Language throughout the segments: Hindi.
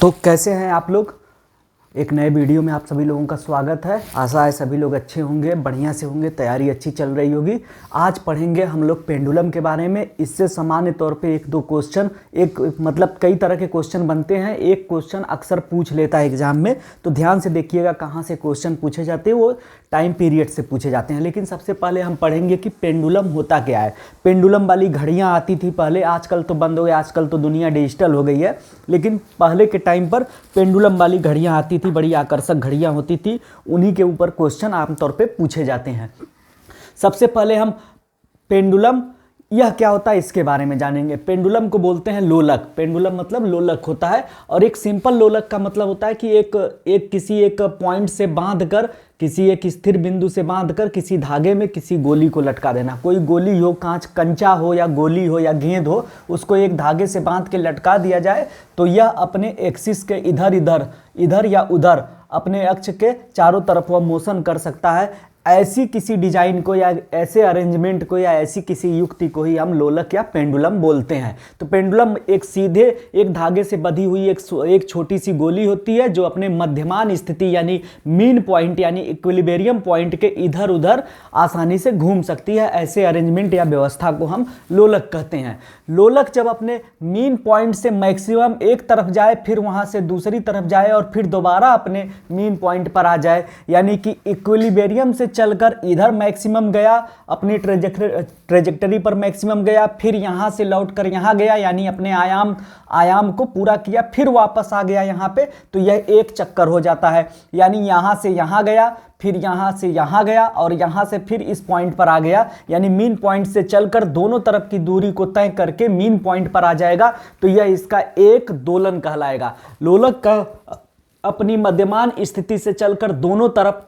तो कैसे हैं आप लोग। एक नए वीडियो में आप सभी लोगों का स्वागत है। आशा है सभी लोग अच्छे होंगे, बढ़िया से होंगे, तैयारी अच्छी चल रही होगी। आज पढ़ेंगे हम लोग पेंडुलम के बारे में। इससे सामान्य तौर पे एक दो क्वेश्चन, कई तरह के क्वेश्चन बनते हैं। एक क्वेश्चन अक्सर पूछ लेता है एग्जाम में, तो ध्यान से देखिएगा कहाँ से क्वेश्चन पूछे जाते हैं। वो टाइम पीरियड से पूछे जाते हैं। लेकिन सबसे पहले हम पढ़ेंगे कि पेंडुलम होता क्या है। पेंडुलम वाली घड़ियाँ आती थी पहले, आजकल तो बंद हो गई, आजकल तो दुनिया डिजिटल हो गई है। लेकिन पहले के टाइम पर पेंडुलम वाली घड़ियाँ आती थी, बड़ी आकर्षक घड़ियाँ होती थी। उन्हीं के ऊपर क्वेश्चन आमतौर पे पूछे जाते हैं। सबसे पहले हम पेंडुलम यह क्या होता है इसके बारे में जानेंगे। पेंडुलम को बोलते हैं लोलक। पेंडुलम मतलब लोलक होता है। और एक सिंपल लोलक का मतलब होता है कि किसी एक पॉइंट से बांधकर, किसी एक स्थिर बिंदु से बांधकर किसी धागे में किसी गोली को लटका देना। कोई गोली हो, कांच कंचा हो या गोली हो या गेंद हो, उसको एक धागे से बांध के लटका दिया जाए तो यह अपने एक्सिस के इधर या उधर अपने अक्ष के चारों तरफ वह मोशन कर सकता है। ऐसी किसी डिजाइन को या ऐसे अरेंजमेंट को या ऐसी किसी युक्ति को ही हम लोलक या पेंडुलम बोलते हैं। तो पेंडुलम एक सीधे एक धागे से बंधी हुई एक छोटी सी गोली होती है जो अपने मध्यमान स्थिति यानी मीन पॉइंट यानी इक्विलिब्रियम पॉइंट के इधर उधर आसानी से घूम सकती है। ऐसे अरेंजमेंट या व्यवस्था को हम लोलक कहते हैं। लोलक जब अपने मीन पॉइंट से मैक्सिमम एक तरफ जाए, फिर वहां से दूसरी तरफ जाए और फिर दोबारा अपने मीन पॉइंट पर आ जाए, यानी कि इक्विलिब्रियम से चलकर इधर मैक्सिमम गया, अपनी ट्रेजेक्टरी पर मैक्सिमम गया, फिर यहां से लौटकर यहां गया, यानी अपने आयाम को पूरा किया, फिर वापस आ गया यहां पे, तो यह एक चक्कर हो जाता है। यानी यहां से यहां गया, फिर यहां से यहां गया और यहां से फिर इस पॉइंट पर आ गया, यानी मीन पॉइंट से चलकर दोनों तरफ की दूरी को तय करके मीन पॉइंट पर आ जाएगा, तो यह इसका एक दोलन कहलाएगा। लोलक का अपनी मध्यमान स्थिति से चलकर दोनों तरफ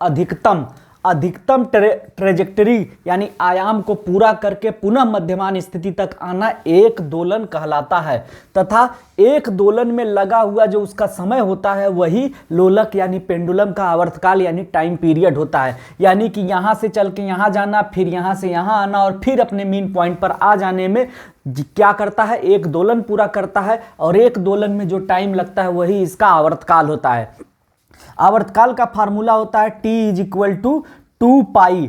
अधिकतम ट्रेजेक्टरी यानी आयाम को पूरा करके पुनः मध्यमान स्थिति तक आना एक दोलन कहलाता है। तथा एक दोलन में लगा हुआ जो उसका समय होता है वही लोलक यानी पेंडुलम का आवर्तकाल यानी टाइम पीरियड होता है। यानी कि यहां से चल के यहां जाना, फिर यहां से यहां आना और फिर अपने मीन पॉइंट पर आ जाने में क्या करता है, एक दोलन पूरा करता है। और एक दोलन में जो टाइम लगता है वही इसका आवर्तकाल होता है। आवर्तकाल का फार्मूला होता है T इज इक्वल टू 2 पाई।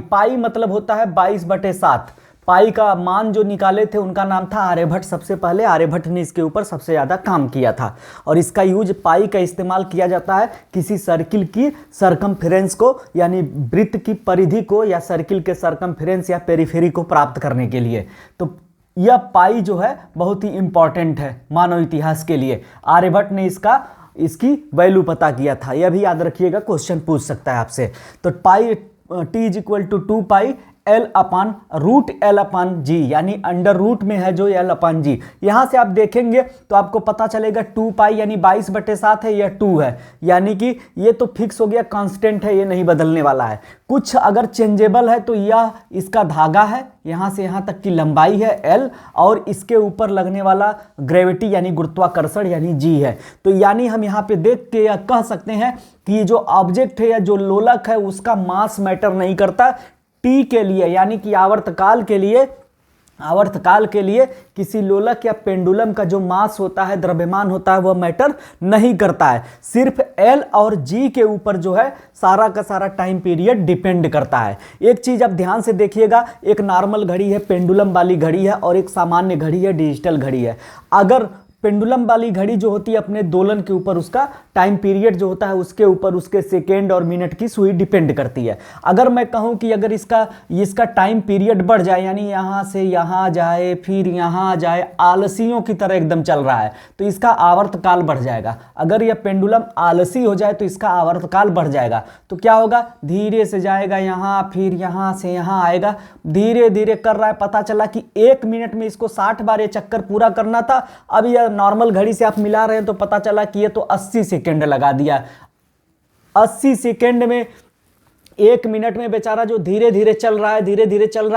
पाई मतलब होता है 22/7। पाई का मान जो निकाले थे उनका नाम था आर्यभट्ट। सबसे पहले आर्यभट्ट ने इसके ऊपर सबसे ज़्यादा काम किया था। और इसका यूज पाई का इस्तेमाल किया जाता है किसी सर्किल की सरकमफेरेंस को यानी वृत्त की परिधि को या सर्किल के सरकमफेरेंस या पेरिफेरी को प्राप्त करने के लिए। तो यह पाई जो है बहुत ही इंपॉर्टेंट है मानव इतिहास के लिए। आर्यभट्ट ने इसकी वैल्यू पता किया था। यह भी याद रखिएगा, क्वेश्चन पूछ सकता है आपसे। तो pi T is equal to 2 pi L/√L/G, यानी अंडर रूट में है जो L/G। यहां से आप देखेंगे तो आपको पता चलेगा 2 पाई यानी 22/7 है, यह 2 है, यानी कि ये तो फिक्स हो गया, कांस्टेंट है, ये नहीं बदलने वाला है। कुछ अगर चेंजेबल है तो यह इसका धागा है, यहां से यहां तक की लंबाई है L, और इसके ऊपर लगने वाला ग्रेविटी यानी गुरुत्वाकर्षण यानी G है। तो यानी हम यहाँ पे देख के यह कह सकते हैं कि जो ऑब्जेक्ट है या जो लोलक है उसका मास मैटर नहीं करता। टी के लिए यानी कि आवर्तकाल के लिए किसी लोलक या पेंडुलम का जो मास होता है, द्रव्यमान होता है, वह मैटर नहीं करता है। सिर्फ एल और जी के ऊपर जो है सारा का सारा टाइम पीरियड डिपेंड करता है। एक चीज आप ध्यान से देखिएगा, एक नॉर्मल घड़ी है, पेंडुलम वाली घड़ी है, और एक सामान्य घड़ी है, डिजिटल घड़ी है। अगर पेंडुलम वाली घड़ी जो होती है अपने दोलन के ऊपर, उसका टाइम पीरियड जो होता है उसके ऊपर उसके सेकेंड और मिनट की सुई डिपेंड करती है। अगर मैं कहूं कि अगर इसका टाइम पीरियड बढ़ जाए, यानी यहां से यहां जाए फिर यहां जाए, आलसियों की तरह एकदम चल रहा है, तो इसका आवर्तकाल बढ़ जाएगा। अगर यह पेंडुलम आलसी हो जाए तो इसका आवर्तकाल बढ़ जाएगा। तो क्या होगा, धीरे से जाएगा यहां, फिर यहां से यहां आएगा, धीरे धीरे कर रहा है। पता चला कि 1 मिनट में इसको 60 बार ये चक्कर पूरा करना था। अब यह नॉर्मल घड़ी से आप मिला रहे हैं तो पता चला कि ये तो 80 सेकेंड लगा दिया। 80 सेकेंड में 1 मिनट में बेचारा जो धीरे धीरे चल रहा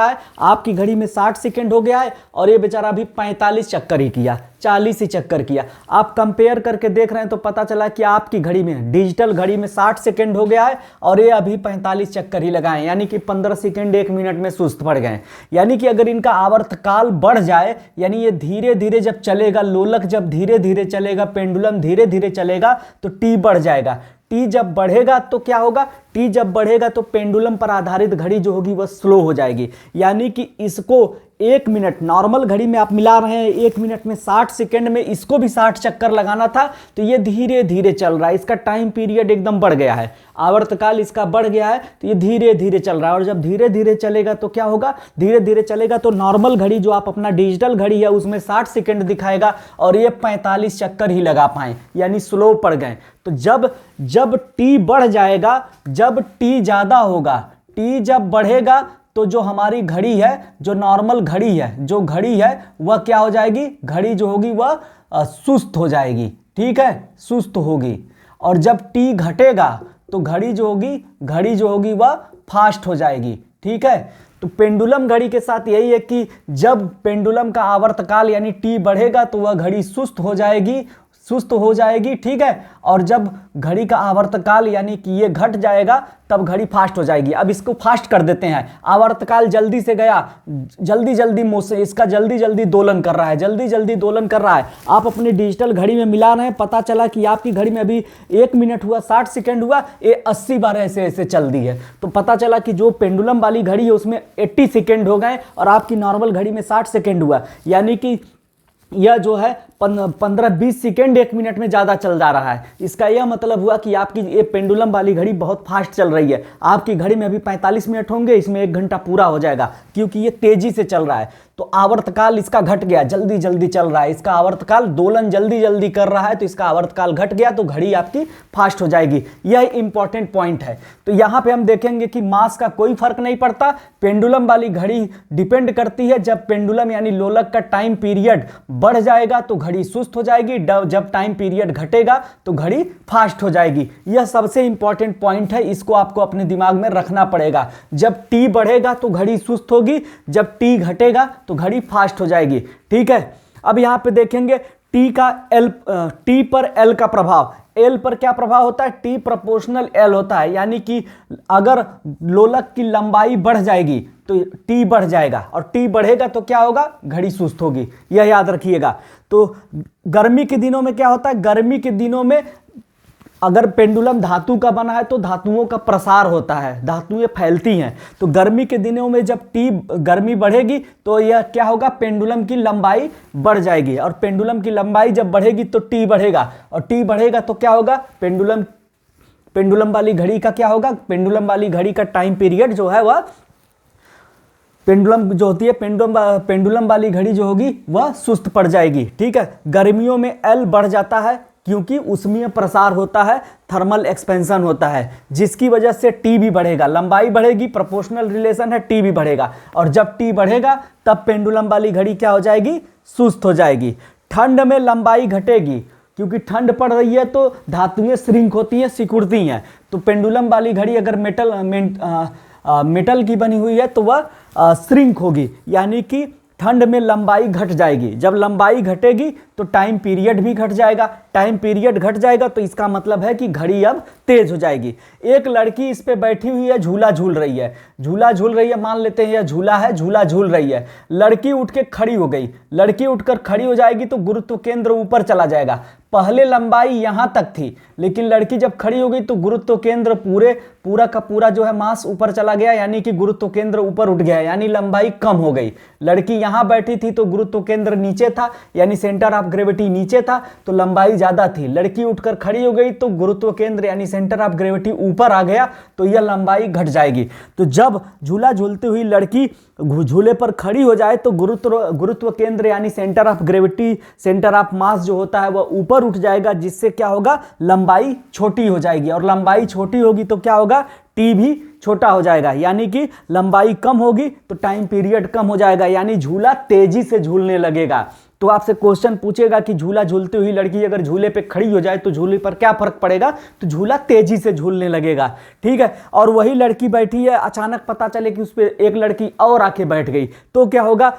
है, आपकी घड़ी में 60 सेकेंड हो गया है और ये बेचारा अभी 45 चक्कर ही किया। 40 ही चक्कर किया। आप कंपेयर करके देख रहे हैं तो पता चला कि आपकी घड़ी में, डिजिटल घड़ी में 60 सेकंड हो गया है और ये अभी 45 चक्कर ही लगाए, यानी कि 15 सेकंड 1 मिनट में सुस्त पड़ गए। यानी कि अगर इनका आवर्तकाल बढ़ जाए, यानी ये धीरे धीरे जब चलेगा, लोलक जब धीरे धीरे चलेगा, पेंडुलम धीरे धीरे चलेगा तो टी बढ़ जाएगा। टी जब बढ़ेगा तो क्या होगा, टी जब बढ़ेगा तो पेंडुलम पर आधारित घड़ी जो होगी वह स्लो हो जाएगी। यानी कि इसको 1 मिनट, नॉर्मल घड़ी में आप मिला रहे हैं 1 मिनट में 60 सेकंड में, इसको भी 60 चक्कर लगाना था, तो ये धीरे धीरे चल रहा है, इसका टाइम पीरियड एकदम बढ़ गया है, आवर्तकाल इसका बढ़ गया है, तो ये धीरे धीरे चल रहा है। और जब धीरे धीरे चलेगा तो क्या होगा, धीरे धीरे चलेगा तो नॉर्मल घड़ी जो आप अपना डिजिटल घड़ी है उसमें 60 सेकंड दिखाएगा और ये 45 चक्कर ही लगा पाए, यानी स्लो पड़ गए। तो जब टी बढ़ जाएगा, जब टी ज़्यादा होगा, टी जब बढ़ेगा तो जो हमारी घड़ी है, जो नॉर्मल घड़ी है, जो घड़ी है वह क्या हो जाएगी, घड़ी जो होगी वह सुस्त हो जाएगी। ठीक है, सुस्त होगी। और जब टी घटेगा तो घड़ी जो होगी वह फास्ट हो जाएगी। ठीक है, तो पेंडुलम घड़ी के साथ यही है कि जब पेंडुलम का आवर्तकाल यानी टी बढ़ेगा तो वह घड़ी सुस्त हो जाएगी। ठीक है, और जब घड़ी का आवर्तकाल यानी कि ये घट जाएगा तब घड़ी फास्ट हो जाएगी। अब इसको फास्ट कर देते हैं, आवर्तकाल जल्दी से गया, जल्दी मोशन, इसका जल्दी दोलन कर रहा है, आप अपनी डिजिटल घड़ी में मिला रहे हैं, पता चला कि आपकी घड़ी में अभी 1 मिनट हुआ, 60 सेकंड हुआ, ये 80 बार ऐसे चल दी है। तो पता चला कि जो पेंडुलम वाली घड़ी है उसमें 80 सेकंड हो गए और आपकी नॉर्मल घड़ी में 60 सेकंड हुआ, यानी कि यह जो है 15-20 सेकेंड 1 मिनट में ज़्यादा चल जा रहा है। इसका यह मतलब हुआ कि आपकी ये पेंडुलम वाली घड़ी बहुत फास्ट चल रही है। आपकी घड़ी में अभी 45 मिनट होंगे, इसमें 1 घंटा पूरा हो जाएगा, क्योंकि ये तेज़ी से चल रहा है। तो आवर्तकाल इसका घट गया, जल्दी चल रहा है, इसका आवर्तकाल दोलन जल्दी कर रहा है, तो इसका आवर्तकाल घट गया तो घड़ी आपकी फास्ट हो जाएगी। यह इंपॉर्टेंट पॉइंट है। तो यहाँ पे हम देखेंगे कि मास का कोई फर्क नहीं पड़ता, पेंडुलम वाली घड़ी डिपेंड करती है, जब पेंडुलम यानी लोलक का टाइम पीरियड बढ़ जाएगा तो घड़ी सुस्त हो जाएगी, जब टाइम पीरियड घटेगा तो घड़ी फास्ट हो जाएगी। यह सबसे इंपॉर्टेंट पॉइंट है, इसको आपको अपने दिमाग में रखना पड़ेगा। जब टी बढ़ेगा तो घड़ी सुस्त होगी, जब टी घटेगा तो घड़ी फास्ट हो जाएगी। ठीक है, अब यहां पे देखेंगे टी पर एल का प्रभाव। एल पर क्या प्रभाव होता है, टी प्रोपोर्शनल एल होता है, यानी कि अगर लोलक की लंबाई बढ़ जाएगी तो टी बढ़ जाएगा, और टी बढ़ेगा तो क्या होगा, घड़ी सुस्त होगी। यह याद रखिएगा। तो गर्मी के दिनों में क्या होता है, गर्मी के दिनों में अगर पेंडुलम धातु का बना है तो धातुओं का प्रसार होता है, धातुएं फैलती हैं। तो गर्मी के दिनों में जब गर्मी बढ़ेगी तो यह क्या होगा, पेंडुलम की लंबाई बढ़ जाएगी, और पेंडुलम की लंबाई जब बढ़ेगी तो टी बढ़ेगा, और टी बढ़ेगा तो क्या होगा, पेंडुलम वाली घड़ी का क्या होगा, पेंडुलम वाली घड़ी का टाइम पीरियड जो है वह, पेंडुलम जो होती है, पेंडुलम वाली घड़ी जो होगी वह सुस्त पड़ जाएगी। ठीक है, गर्मियों में एल बढ़ जाता है क्योंकि उसमें प्रसार होता है, थर्मल एक्सपेंशन होता है, जिसकी वजह से टी भी बढ़ेगा, लंबाई बढ़ेगी, प्रोपोर्शनल रिलेशन है, टी भी बढ़ेगा, और जब टी बढ़ेगा तब पेंडुलम वाली घड़ी क्या हो जाएगी, सुस्त हो जाएगी। ठंड में लंबाई घटेगी, क्योंकि ठंड पड़ रही है तो धातुएं श्रिंक होती हैं, सिकुड़ती हैं। तो पेंडुलम वाली घड़ी अगर मेटल की बनी हुई है तो वह श्रिंक होगी, यानी कि ठंड में लंबाई घट जाएगी। जब लंबाई घटेगी तो टाइम पीरियड भी घट जाएगा, टाइम पीरियड घट जाएगा तो इसका मतलब है कि घड़ी अब तेज हो जाएगी। एक लड़की इस पे बैठी हुई है, झूला झूल रही है, मान लेते हैं यह झूला है, झूला झूल रही है। लड़की उठ के खड़ी हो गई, लड़की उठकर खड़ी हो जाएगी तो गुरुत्व केंद्र ऊपर चला जाएगा। पहले लंबाई यहां तक थी, लेकिन लड़की जब खड़ी हो गई तो गुरुत्व केंद्र पूरा का पूरा जो है मास ऊपर चला गया, यानी कि गुरुत्व केंद्र ऊपर उठ गया, यानी लंबाई कम हो गई। लड़की यहां बैठी थी तो गुरुत्व केंद्र नीचे था, यानी सेंटर ऑफ ग्रेविटी नीचे था, तो लंबाई ज्यादा थी। लड़की उठकर खड़ी हो गई तो गुरुत्व केंद्र यानी सेंटर ऑफ ग्रेविटी ऊपर आ गया, तो यह लंबाई घट जाएगी। तो जब झूला झूलती हुई लड़की झूले पर खड़ी हो जाए तो गुरुत्व केंद्र यानी centre of gravity, centre of mass जो होता है वह ऊपर उठ जाएगा, जिससे क्या होगा, लंबाई छोटी हो जाएगी, और लंबाई छोटी होगी तो क्या होगा, टी भी छोटा हो जाएगा, यानी कि लंबाई कम होगी तो टाइम पीरियड कम हो जाएगा, यानी झूला तेजी से झूलने लगेगा। तो आपसे क्वेश्चन पूछेगा कि झूला झूलती हुई लड़की अगर झूले पे खड़ी हो जाए तो झूले पर क्या फर्क पड़ेगा, तो झूला तेजी से झूलने लगेगा। ठीक है, और वही लड़की बैठी है, अचानक पता चले कि उस पर एक लड़की और आके बैठ गई तो क्या होगा,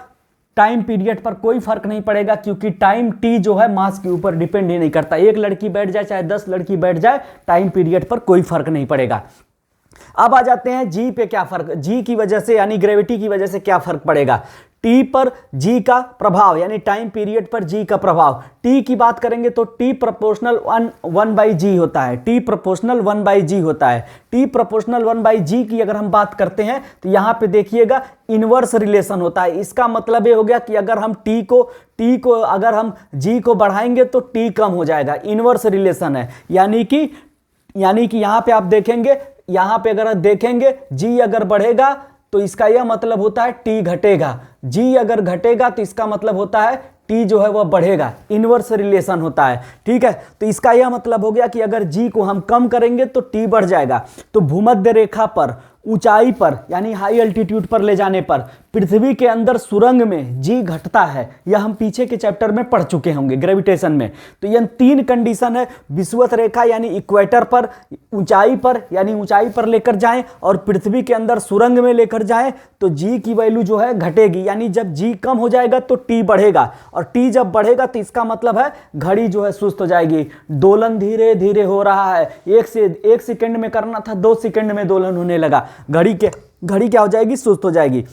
टाइम पीरियड पर कोई फर्क नहीं पड़ेगा, क्योंकि टाइम टी जो है मास के ऊपर डिपेंड ही नहीं करता। एक लड़की बैठ जाए चाहे 10 लड़की बैठ जाए, टाइम पीरियड पर कोई फर्क नहीं पड़ेगा। अब आ जाते हैं जी पे क्या फर्क, जी की वजह से यानी ग्रेविटी की वजह से क्या फर्क पड़ेगा। टी पर जी का प्रभाव यानी टाइम पीरियड पर जी का प्रभाव, टी की बात करेंगे तो टी प्रोपोर्शनल 1/g होता है, टी प्रोपोर्शनल 1/g होता है। टी प्रोपोर्शनल 1/g की अगर हम बात करते हैं तो यहां पे देखिएगा इनवर्स रिलेशन होता है। इसका मतलब ये हो गया कि अगर हम टी को अगर हम जी को बढ़ाएंगे तो टी कम हो जाएगा, इनवर्स रिलेशन है। यानी कि यहां पे आप देखेंगे, यहां पे अगर देखेंगे जी अगर बढ़ेगा तो इसका यह मतलब होता है टी घटेगा, जी अगर घटेगा तो इसका मतलब होता है टी जो है वह बढ़ेगा, इनवर्स रिलेशन होता है। ठीक है, तो इसका यह मतलब हो गया कि अगर जी को हम कम करेंगे तो टी बढ़ जाएगा। तो भूमध्य रेखा पर ऊंचाई पर यानी हाई एल्टीट्यूड पर ले जाने पर पृथ्वी के अंदर सुरंग में जी घटता है, यह हम पीछे के चैप्टर में पढ़ चुके होंगे ग्रेविटेशन में। तो यह 3 कंडीशन है, विषुवत रेखा यानी इक्वेटर पर, ऊंचाई पर यानी ऊंचाई पर लेकर जाएं और पृथ्वी के अंदर सुरंग में लेकर जाएं तो जी की वैल्यू जो है घटेगी। यानी जब जी कम हो जाएगा तो टी बढ़ेगा, और टी जब बढ़ेगा तो इसका मतलब है घड़ी जो है सुस्त हो जाएगी, दोलन धीरे धीरे हो रहा है। 1 सेकंड में करना था 2 सेकंड में दोलन होने लगा, घड़ी क्या हो जाएगी, सुस्त हो जाएगी।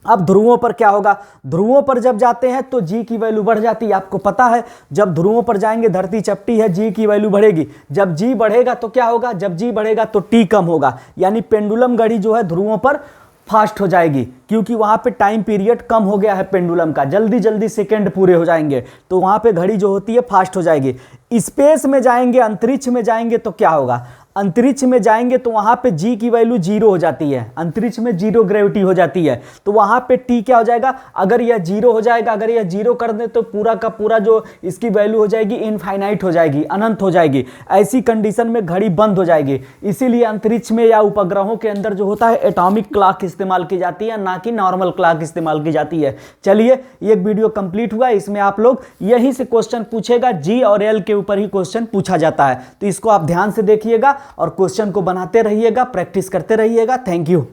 अब ध्रुवों पर क्या होगा, ध्रुवों पर जब जाते हैं तो जी की वैल्यू बढ़ जाती है। आपको पता है जब ध्रुवों पर जाएंगे धरती चपटी है, जी की वैल्यू बढ़ेगी। जब जी बढ़ेगा तो क्या होगा, जब जी बढ़ेगा तो टी कम होगा, यानी पेंडुलम घड़ी जो है ध्रुवों पर फास्ट हो जाएगी, क्योंकि वहां पे टाइम पीरियड कम हो गया है पेंडुलम का, जल्दी जल्दी सेकंड पूरे हो जाएंगे, तो वहां पे घड़ी जो होती है फास्ट हो जाएगी। स्पेस में जाएंगे, अंतरिक्ष में जाएंगे तो क्या होगा, अंतरिक्ष में जाएंगे तो वहां पे जी की वैल्यू 0 हो जाती है, अंतरिक्ष में 0 ग्रेविटी हो जाती है, तो वहां पे टी क्या हो जाएगा, अगर यह 0 हो जाएगा, अगर यह 0 कर दे तो पूरा का पूरा जो इसकी वैल्यू हो जाएगी इनफाइनाइट हो जाएगी, अनंत हो जाएगी। ऐसी कंडीशन में घड़ी बंद हो जाएगी। इसीलिए अंतरिक्ष में या उपग्रहों के अंदर जो होता है एटॉमिक क्लॉक इस्तेमाल की जाती है, ना कि नॉर्मल क्लॉक इस्तेमाल की जाती है। चलिए एक वीडियो कंप्लीट हुआ, इसमें आप लोग यहीं से क्वेश्चन पूछेगा, जी और एल के ऊपर ही क्वेश्चन पूछा जाता है, तो इसको आप ध्यान से देखिएगा और क्वेश्चन को बनाते रहिएगा, प्रैक्टिस करते रहिएगा। Thank you.